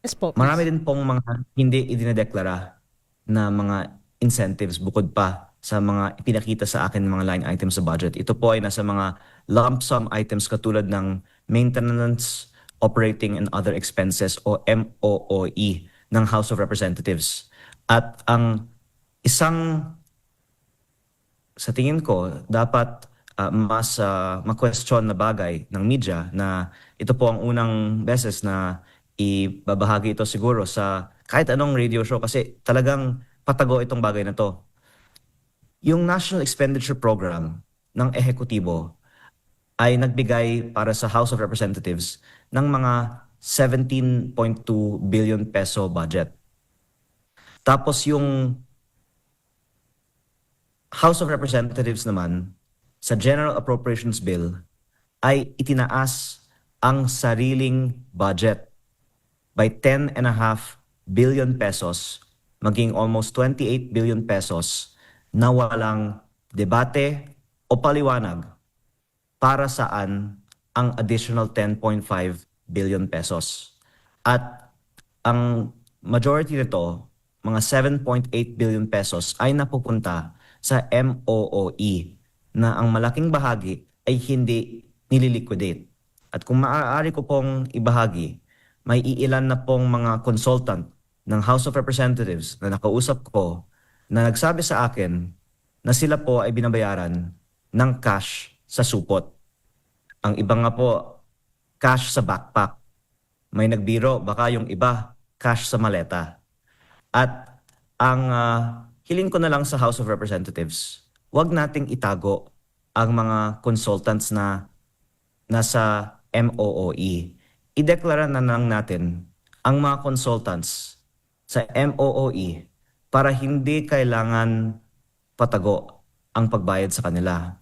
Yes po, Marami please. din pong mga hindi idinedeklara na mga incentives bukod pa sa mga ipinakita sa akin ng mga line items sa budget. Ito po ay nasa mga lump sum items katulad ng maintenance, operating and other expenses o MOOE ng House of Representatives. At ang isang sa tingin ko, dapat mas ma-question na bagay ng media na ito po ang unang beses na ibabahagi ito siguro sa kahit anong radio show kasi talagang patago itong bagay na to. Yung National Expenditure Program ng ehekutibo ay nagbigay para sa House of Representatives ng mga 17.2 billion peso budget. Tapos yung House of Representatives naman, sa General Appropriations Bill, ay itinaas ang sariling budget by 10.5 billion pesos, maging almost 28 billion pesos na walang debate o paliwanag para saan ang additional 10.5 billion pesos. At ang majority nito, mga 7.8 billion pesos ay napupunta sa MOOE na ang malaking bahagi ay hindi nililiquidate. At kung maaari ko pong ibahagi, may iilan na pong mga consultant ng House of Representatives na nakausap ko na nagsabi sa akin na sila po ay binabayaran ng cash sa supot. Ang iba nga po, cash sa backpack. May nagbiro, baka yung iba, cash sa maleta. At ang hiling ko na lang sa House of Representatives, wag nating itago ang mga consultants na nasa MOOE. Ideklara na lang natin ang mga consultants sa MOOE para hindi kailangan patago ang pagbayad sa kanila.